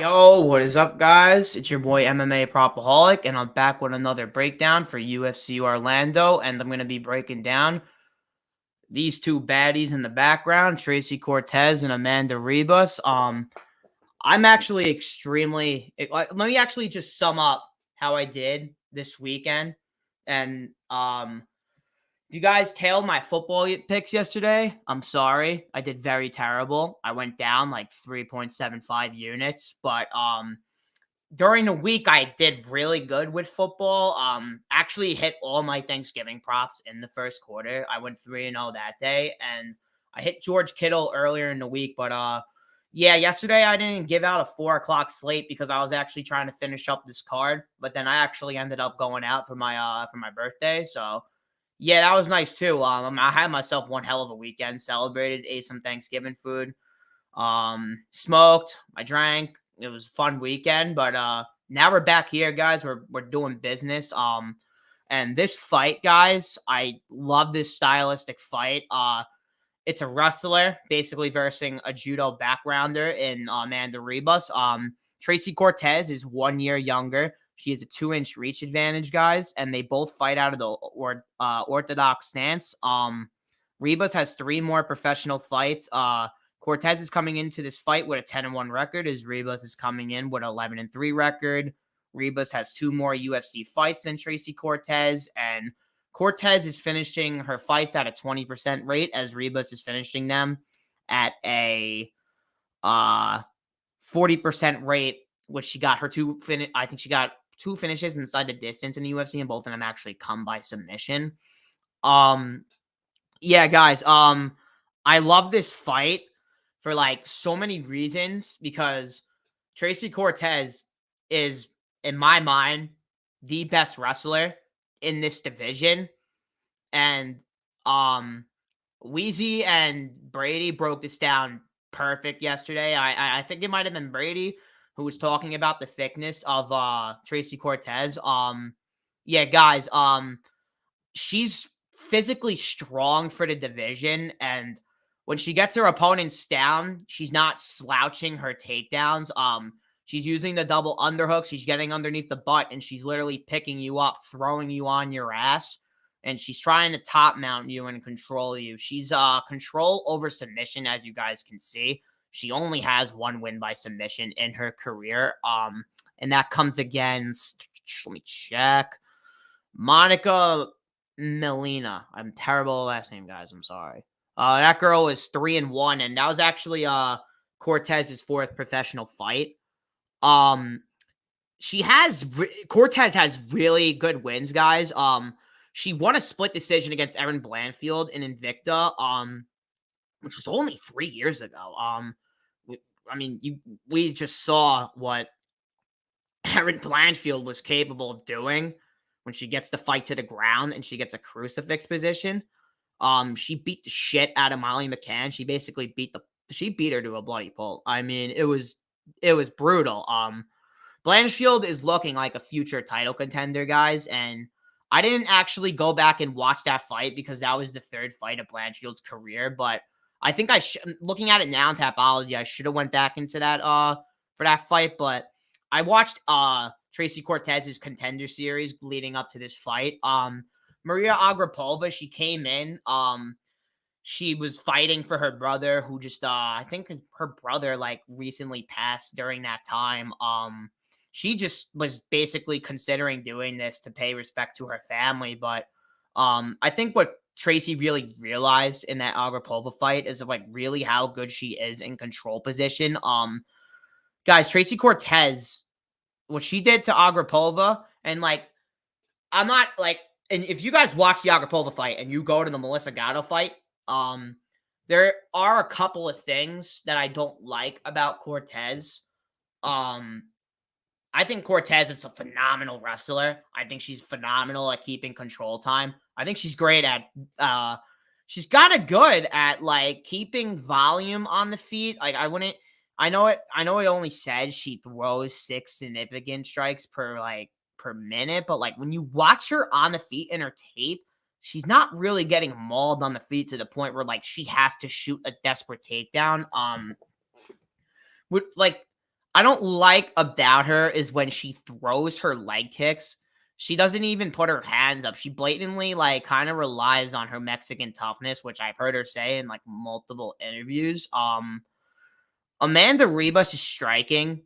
Yo, what is up, guys? It's your boy MMA Propaholic, and I'm back with another breakdown for UFC Orlando. And I'm going to be breaking down these two baddies in the background, Tracy Cortez and Amanda Ribas. I'm actually let me actually just sum up how I did this weekend. And if you guys tailed my football picks yesterday, I'm sorry. I did very terrible. I went down like 3.75 units, but during the week, I did really good with football. Actually hit all my Thanksgiving props in the first quarter. I went 3-0 that day, and I hit George Kittle earlier in the week. But yeah, yesterday I didn't give out a 4 o'clock slate because I was actually trying to finish up this card. But then I actually ended up going out for my birthday. So yeah, that was nice too. I had myself one hell of a weekend. Celebrated, ate some Thanksgiving food. Smoked, I drank. It was a fun weekend, but now we're back here, guys. We're doing business. And this fight, guys, I love this stylistic fight. It's a wrestler basically versing a judo backgrounder in Amanda Ribas. Tracy Cortez is 1 year younger. She has a 2-inch reach advantage, guys, and they both fight out of the orthodox stance. Ribas has 3 more professional fights. Cortez is coming into this fight with a 10-1 record, as Ribas is coming in with an 11-3 record. Ribas has 2 more UFC fights than Tracy Cortez, and Cortez is finishing her fights at a 20% rate, as Ribas is finishing them at a 40% rate, which she got her I think she got 2 finishes inside the distance in the UFC, and both of them actually come by submission. Yeah, guys, I love this fight for like so many reasons because Tracy Cortez is, in my mind, the best wrestler in this division. And Weezy and Brady broke this down perfect yesterday. I think it might have been Brady who was talking about the thickness of Tracy Cortez. Yeah, guys, she's physically strong for the division, and when she gets her opponents down, she's not slouching her takedowns. She's using the double underhooks. She's getting underneath the butt, and she's literally picking you up, throwing you on your ass, and she's trying to top mount you and control you. She's control over submission, as you guys can see. She only has 1 win by submission in her career. And that comes against, let me check, Monica Melina. I'm terrible at last name, guys. I'm sorry. That girl is 3-1, and that was actually Cortez's 4th professional fight. Cortez has really good wins, guys. She won a split decision against Erin Blanfield in Invicta, which was only 3 years ago. We just saw what Erin Blanchfield was capable of doing when she gets the fight to the ground and she gets a crucifix position. She beat the shit out of Molly McCann. She basically beat her to a bloody pulp. I mean, it was brutal. Blanchfield is looking like a future title contender, guys, and I didn't actually go back and watch that fight because that was the 3rd fight of Blanchfield's career, but I think looking at it now in Tapology, I should have went back into that for that fight, but I watched Tracy Cortez's Contender Series leading up to this fight. Maria Agrapova, she came in. She was fighting for her brother, who just I think her brother like recently passed during that time. She just was basically considering doing this to pay respect to her family, but I think what Tracy really realized in that Agrapova fight is of like really how good she is in control position. Guys, Tracy Cortez, what she did to Agrapova, and like, I'm not like, and if you guys watch the Agrapova fight and you go to the Melissa Gatto fight, there are a couple of things that I don't like about Cortez. I think Cortez is a phenomenal wrestler. I think she's phenomenal at keeping control time. I think she's great at, she's kind of good at like keeping volume on the feet. Like I know it only said she throws 6 significant strikes per minute, but like when you watch her on the feet in her tape, she's not really getting mauled on the feet to the point where like she has to shoot a desperate takedown. With like, I don't like about her is when she throws her leg kicks. She doesn't even put her hands up. She blatantly like kind of relies on her Mexican toughness, which I've heard her say in like multiple interviews. Amanda Ribas is striking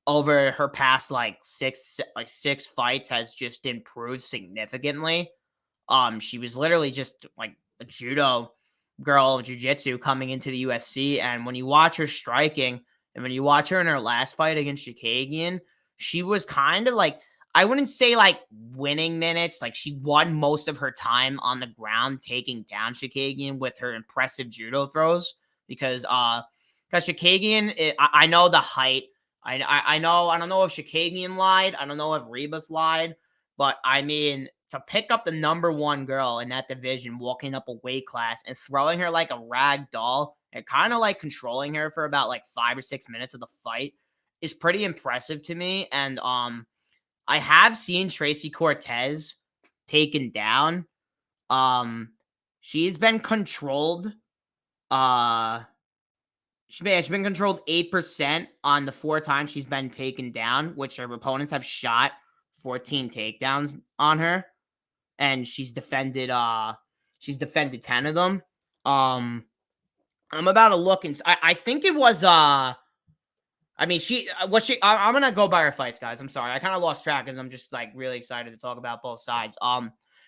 over her past six fights has just improved significantly. She was literally just like a judo girl, jiu-jitsu coming into the UFC. And when you watch her striking, and when you watch her in her last fight against Shakagian, she was kind of like, I wouldn't say like winning minutes. Like she won most of her time on the ground, taking down Shakagian with her impressive judo throws. Because Shakagian, I know the height. I know. I don't know if Shakagian lied. I don't know if Ribas lied. But I mean, to pick up the number one girl in that division, walking up a weight class and throwing her like a rag doll and kind of like controlling her for about like 5 or 6 minutes of the fight is pretty impressive to me. And I have seen Tracy Cortez taken down. Um, she's been controlled. Uh, she's been controlled 8% on the 4 times she's been taken down, which her opponents have shot 14 takedowns on her, and she's defended 10 of them. I'm about to look and I think it was I mean, I'm gonna go by her fights, guys. I'm sorry, I kind of lost track, and I'm just like really excited to talk about both sides.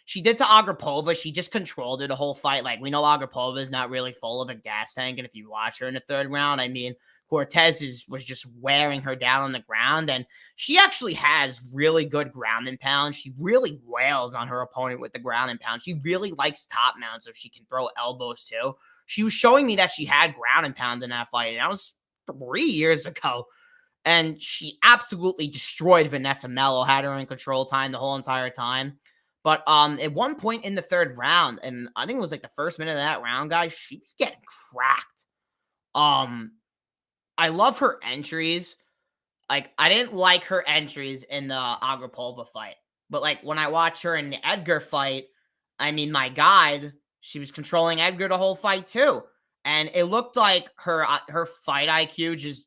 She did to Agrapova. She just controlled her the whole fight. Like we know, Agrapova is not really full of a gas tank, and if you watch her in the third round, I mean, was just wearing her down on the ground, and she actually has really good ground and pound. She really wails on her opponent with the ground and pound. She really likes top mount, so she can throw elbows too. She was showing me that she had ground and pound in that fight, and that was 3 years ago. And she absolutely destroyed Vanessa Mello, had her in control time the whole entire time. But at one point in the third round, and I think it was like the first minute of that round, guys, she was getting cracked. I love her entries. Like, I didn't like her entries in the Agrapova fight. But like when I watch her in the Edgar fight, I mean, my God, she was controlling Edgar the whole fight too. And it looked like her fight IQ just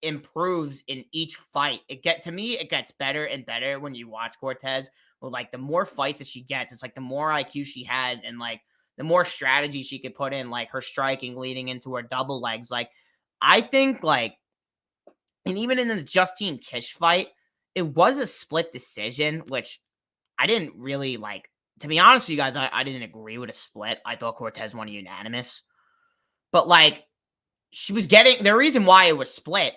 improves in each fight. To me, it gets better and better when you watch Cortez. Well, like the more fights that she gets, it's like the more IQ she has, and like the more strategy she could put in, like her striking leading into her double legs. Like I think like, and even in the Justine Kish fight, it was a split decision, which I didn't really like. To be honest with you guys, I didn't agree with a split. I thought Cortez won unanimous. But like, she was getting the reason why it was split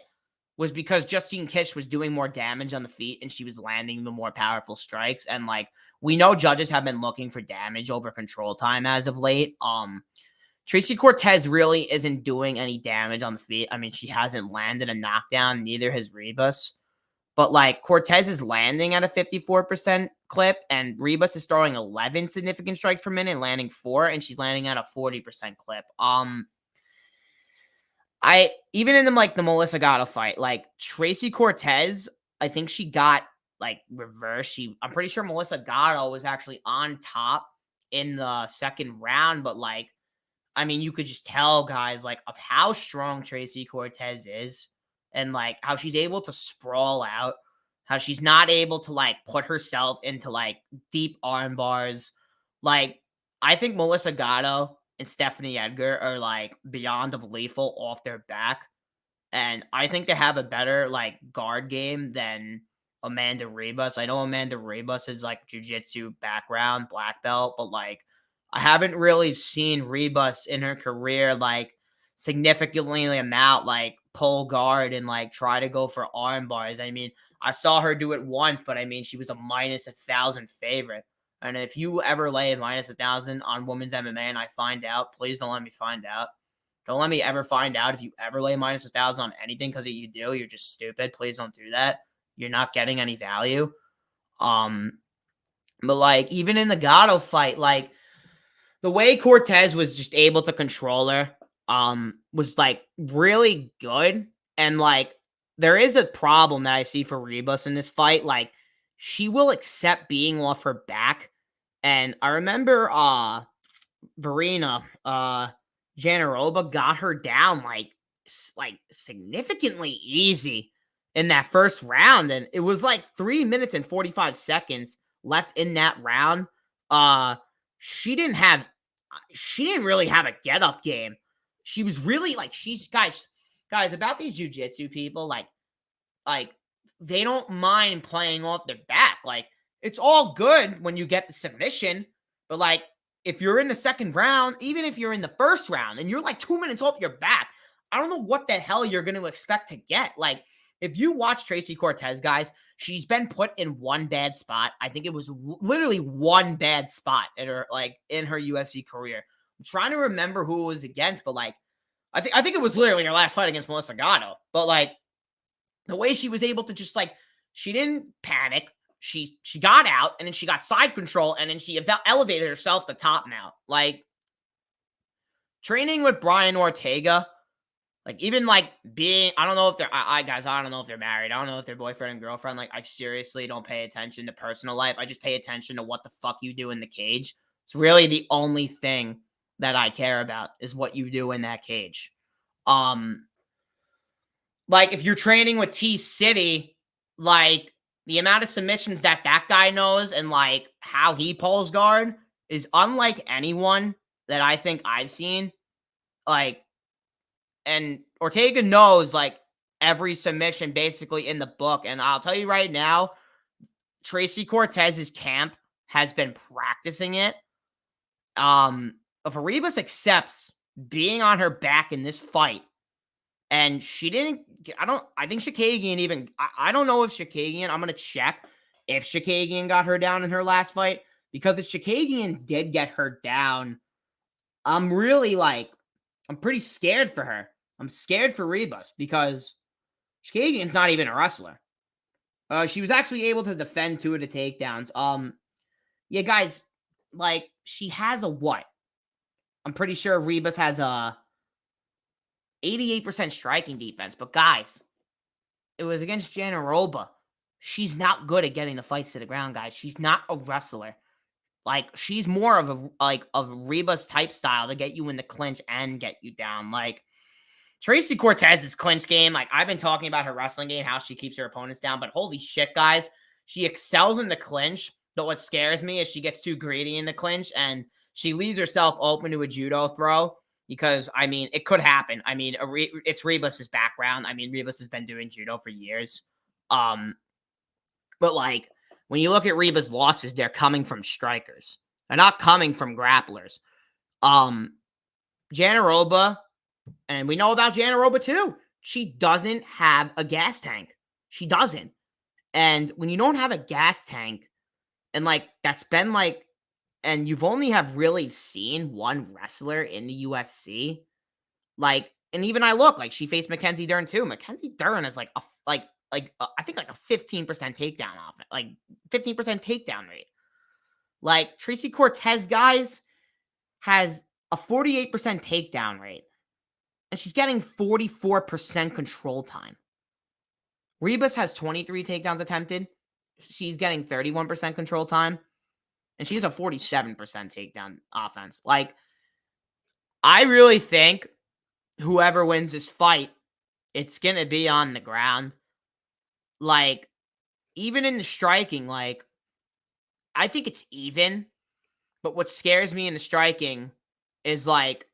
was because Justine Kish was doing more damage on the feet and she was landing the more powerful strikes. And like, we know judges have been looking for damage over control time as of late. Tracy Cortez really isn't doing any damage on the feet. I mean, she hasn't landed a knockdown, neither has Ribas. But like Cortez is landing at a 54% clip, and Ribas is throwing 11 significant strikes per minute, landing 4, and she's landing at a 40% clip. I even in the Melissa Gatto fight, like Tracy Cortez, I think she got like reversed. I'm pretty sure Melissa Gatto was actually on top in the second round, but like, I mean, you could just tell, guys, like of how strong Tracy Cortez is, and like how she's able to sprawl out, how she's not able to like put herself into like deep arm bars. Like, I think Melissa Gatto and Stephanie Edgar are like beyond of lethal off their back. And I think they have a better like guard game than Amanda Ribas. I know Amanda Ribas is like jiu-jitsu background, black belt, but like I haven't really seen Ribas in her career like significantly amount like pull guard and like try to go for arm bars. I mean, I saw her do it once, but I mean, she was a -1,000 favorite. And if you ever lay a -1,000 on women's MMA and I find out, please don't let me find out. Don't let me ever find out if you ever lay -1,000 on anything, because if you do, you're just stupid. Please don't do that. You're not getting any value. But like even in the Gatto fight, like the way Cortez was just able to control her, was like really good. And like there is a problem that I see for Ribas in this fight. Like she will accept being off her back. And I remember Verena Janarova got her down like significantly easy in that first round, and it was like 3 minutes and 45 seconds left in that round. Uh, she didn't have she didn't really have a get up game. She was really like she's guys about these jujitsu people like they don't mind playing off their back. Like it's all good when you get the submission, but like if you're in the second round, even if you're in the first round and you're like 2 minutes off your back, I don't know what the hell you're going to expect to get. Like if you watch Tracy Cortez, guys, she's been put in one bad spot. I think it was literally one bad spot in her UFC career. I'm trying to remember who it was against, but like I think it was literally her last fight against Melissa Gatto. But like the way she was able to just like she didn't panic. She got out and then she got side control and then she elevated herself to top now. Like training with Brian Ortega, like even like being, I don't know if they're, guys, I don't know if they're married. I don't know if they're boyfriend and girlfriend. Like I seriously don't pay attention to personal life. I just pay attention to what the fuck you do in the cage. It's really the only thing that I care about is what you do in that cage. Like if you're training with T City, like the amount of submissions that guy knows and like how he pulls guard is unlike anyone that I think I've seen. Like, and Ortega knows like every submission basically in the book. And I'll tell you right now, Tracy Cortez's camp has been practicing it. If Ribas accepts being on her back in this fight, and she didn't, I think Shakagian even, I don't know if Shakagian, I'm going to check if Shakagian got her down in her last fight, because if Shakagian did get her down, I'm pretty scared for her. I'm scared for Ribas because Shakagian's not even a wrestler. She was actually able to defend 2 of the takedowns. Yeah, guys, like, she has a what? I'm pretty sure Ribas has a 88% striking defense. But guys, it was against Janaroba. She's not good at getting the fights to the ground, guys. She's not a wrestler. Like, she's more of a Ribas type style to get you in the clinch and get you down. Like, Tracy Cortez's clinch game, like, I've been talking about her wrestling game, how she keeps her opponents down, but holy shit, guys, she excels in the clinch. But what scares me is she gets too greedy in the clinch and she leaves herself open to a judo throw. Because, I mean, it could happen. I mean, it's Ribas' background. I mean, Ribas has been doing judo for years. But, like, when you look at Ribas' losses, they're coming from strikers. They're not coming from grapplers. Janaroba, and we know about Janaroba, too. She doesn't have a gas tank. She doesn't. And when you don't have a gas tank, and, like, that's been, like, and you've only have really seen one wrestler in the UFC, like, and even I look, like, she faced Mackenzie Dern too. Mackenzie Dern is like I think like a 15% takedown off it, like 15% takedown rate. Like Tracy Cortez, guys, has a 48% takedown rate, and she's getting 44% control time. Ribas has 23 takedowns attempted. She's getting 31% control time. And she has a 47% takedown offense. Like, I really think whoever wins this fight, it's going to be on the ground. Like, even in the striking, like, I think it's even. But what scares me in the striking is, like,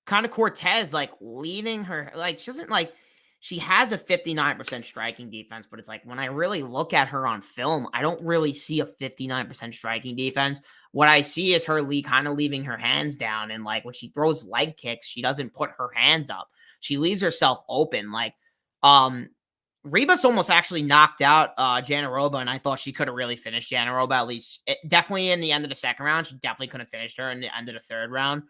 kind of Cortez, like, leading her. Like, she doesn't, like, she has a 59% striking defense, but it's like when I really look at her on film, I don't really see a 59% striking defense. What I see is her kind of leaving her hands down. And like when she throws leg kicks, she doesn't put her hands up. She leaves herself open. Like, Ribas almost actually knocked out Janaroba, and I thought she could have really finished Janaroba, at least definitely in the end of the second round. She definitely could have finished her in the end of the third round.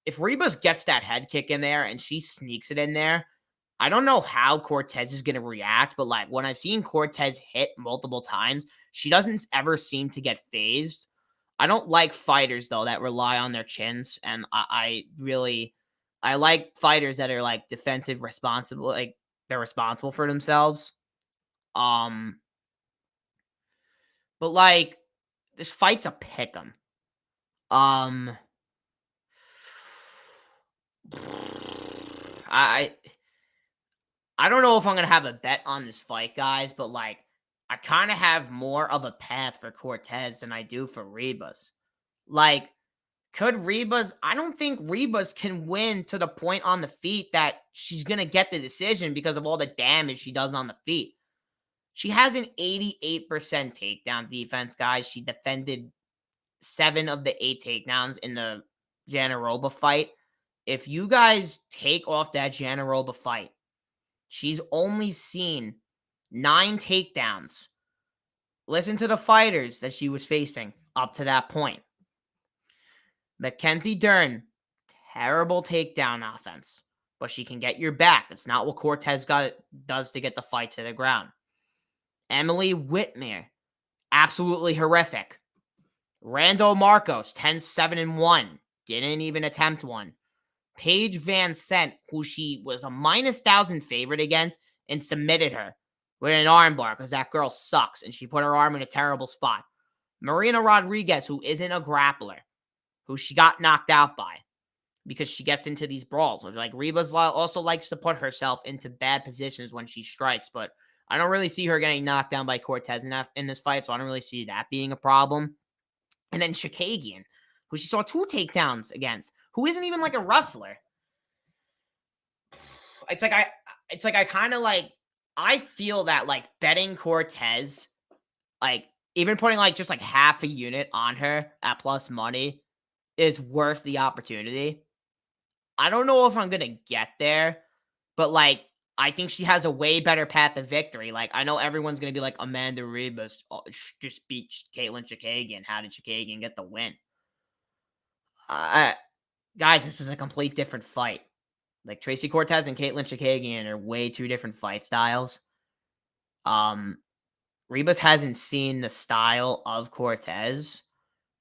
If Ribas gets that head kick in there and she sneaks it in there, I don't know how Cortez is going to react, but like when I've seen Cortez hit multiple times, she doesn't ever seem to get phased. I don't like fighters though that rely on their chins, and I like fighters that are like defensive, responsible, like they're responsible for themselves. But like this fight's a pick'em. I I don't know if I'm going to have a bet on this fight, guys, but like, I kind of have more of a path for Cortez than I do for Ribas. Like, could Ribas, I don't think Ribas can win to the point on the feet that she's going to get the decision because of all the damage she does on the feet. She has an 88% takedown defense, guys. She defended 7 of the 8 takedowns in the Janaroba fight. If you guys take off that Janaroba fight, she's only seen 9 takedowns. Listen to the fighters that she was facing up to that point. Mackenzie Dern, terrible takedown offense, but she can get your back. That's not what Cortez does to get the fight to the ground. Emily Whitmere, absolutely horrific. Randall Marcos, 10-7-1, didn't even attempt one. Paige Van Sant, who she was a -1,000 favorite against, and submitted her with an armbar because that girl sucks and she put her arm in a terrible spot. Marina Rodriguez, who isn't a grappler, who she got knocked out by because she gets into these brawls. Like, Ribas also likes to put herself into bad positions when she strikes, but I don't really see her getting knocked down by Cortez in this fight, so I don't really see that being a problem. And then Chikagian, who she saw 2 takedowns against, who isn't even like a wrestler. It's like I kind of like, I feel that like betting Cortez, like even putting like just like half a unit on her at plus money is worth the opportunity. I don't know if I'm going to get there, but like, I think she has a way better path of victory. Like, I know everyone's going to be like, Amanda Ribas just beat Caitlin Chikagian. How did Chikagian get the win? Guys, this is a complete different fight. Like, Tracy Cortez and Caitlin Chikagian are way 2 different fight styles. Ribas hasn't seen the style of Cortez,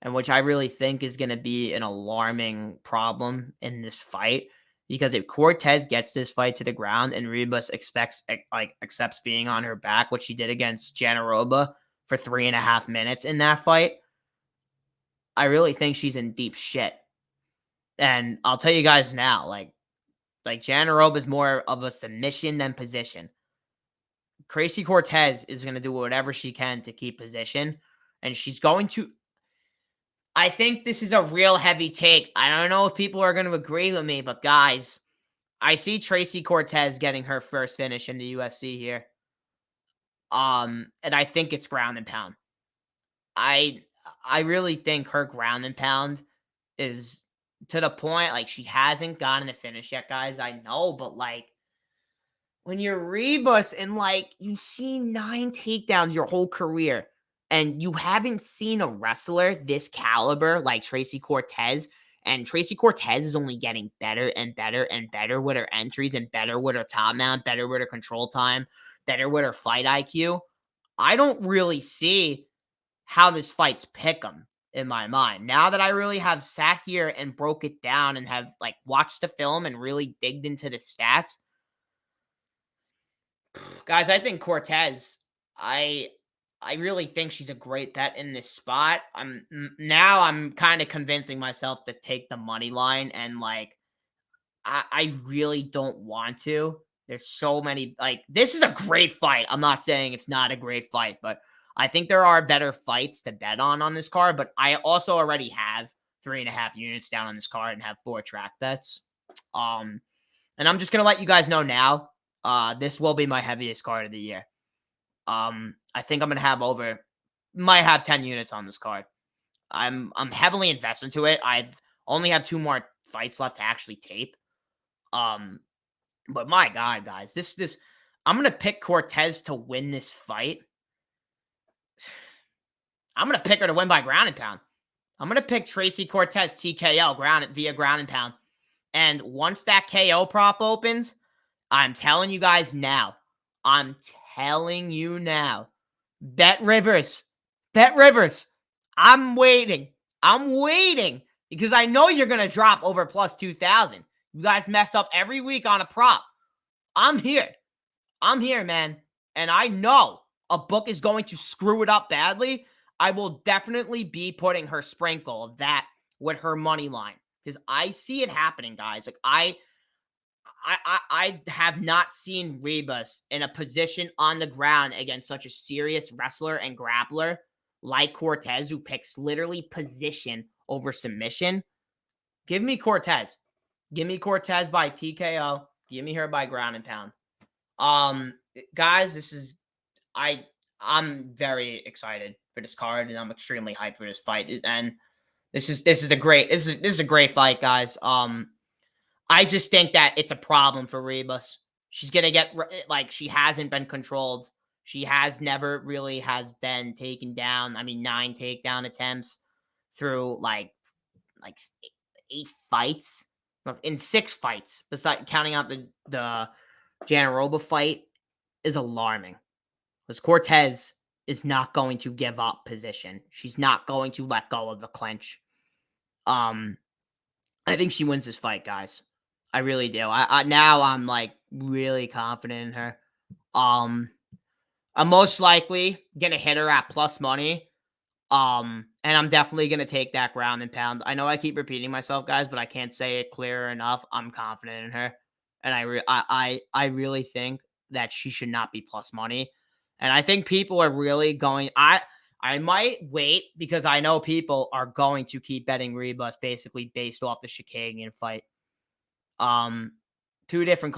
and which I really think is going to be an alarming problem in this fight. Because if Cortez gets this fight to the ground and Ribas accepts being on her back, which she did against Janaroba for 3.5 minutes in that fight, I really think she's in deep shit. And I'll tell you guys now, like Janaroba is more of a submission than position. Tracy Cortez is going to do whatever she can to keep position, and she's going to. I think this is a real heavy take. I don't know if people are going to agree with me, but guys, I see Tracy Cortez getting her first finish in the UFC here. And I think it's ground and pound. I really think her ground and pound is to the point, like, she hasn't gotten a finish yet, guys. I know, but like, when you're Ribas and like you've seen 9 takedowns your whole career, and you haven't seen a wrestler this caliber like Tracy Cortez, and Tracy Cortez is only getting better and better and better with her entries and better with her top mount, better with her control time, better with her fight IQ. I don't really see how this fight's pick'em in my mind. Now that I really have sat here and broke it down and have like watched the film and really digged into the stats, guys, I think Cortez, I really think she's a great bet in this spot. I'm kind of convincing myself to take the money line, and like, I really don't want to. There's so many, like, this is a great fight. I'm not saying it's not a great fight, but I think there are better fights to bet on this card. But I also already have 3.5 units down on this card and have 4 track bets. And I'm just gonna let you guys know now. This will be my heaviest card of the year. I think I'm gonna might have 10 units on this card. I'm heavily invested into it. I've only have 2 more fights left to actually tape. But my God, guys, this I'm gonna pick Cortez to win this fight. I'm gonna pick her to win by ground and pound. I'm gonna pick Tracy Cortez TKO via ground and pound. And once that KO prop opens, I'm telling you guys now. I'm telling you now. Bet Rivers. Bet Rivers. I'm waiting. Because I know you're going to drop over plus 2,000. You guys mess up every week on a prop. I'm here. Man. And I know a book is going to screw it up badly. I will definitely be putting her sprinkle of that with her money line. Because I see it happening, guys. Like, I have not seen Ribas in a position on the ground against such a serious wrestler and grappler like Cortez, who picks literally position over submission. Give me Cortez. Give me Cortez by TKO. Give me her by ground and pound. Guys, I'm very excited for this card, and I'm extremely hyped for this fight. And this is a great fight, guys. I just think that it's a problem for Ribas. She's gonna get she hasn't been controlled. She never really has been taken down. I mean, 9 takedown attempts through like 8 fights. In 6 fights, besides counting out the Janaroba fight, is alarming. Because Cortez is not going to give up position. She's not going to let go of the clinch. I think she wins this fight, guys. I really do. Now I'm like really confident in her. I'm most likely gonna hit her at plus money. And I'm definitely gonna take that ground and pound. I know I keep repeating myself, guys, but I can't say it clearer enough. I'm confident in her, and I really think that she should not be plus money. And I think people are really going. I might wait because I know people are going to keep betting Ribas basically based off the Shikagian fight. Two different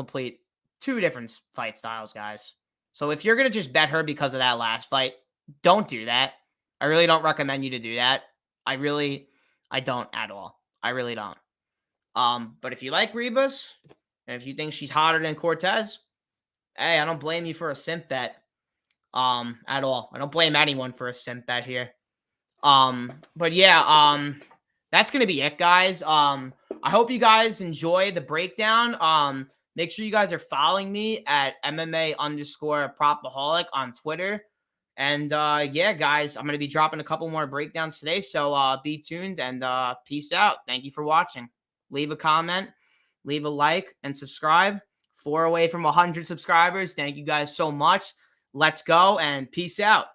fight styles, guys. So if you're gonna just bet her because of that last fight, don't do that. I really don't recommend you to do that. I don't at all. I really don't. But if you like Ribas, and if you think she's hotter than Cortez, hey, I don't blame you for a simp bet. At all. I don't blame anyone for a simp bet here. But yeah, that's gonna be it, guys. I hope you guys enjoy the breakdown. Make sure you guys are following me at MMA_Propaholic on Twitter. And yeah, guys, I'm gonna be dropping a couple more breakdowns today. So be tuned and peace out. Thank you for watching. Leave a comment, leave a like, and subscribe. 4 away from 100 subscribers. Thank you guys so much. Let's go and peace out.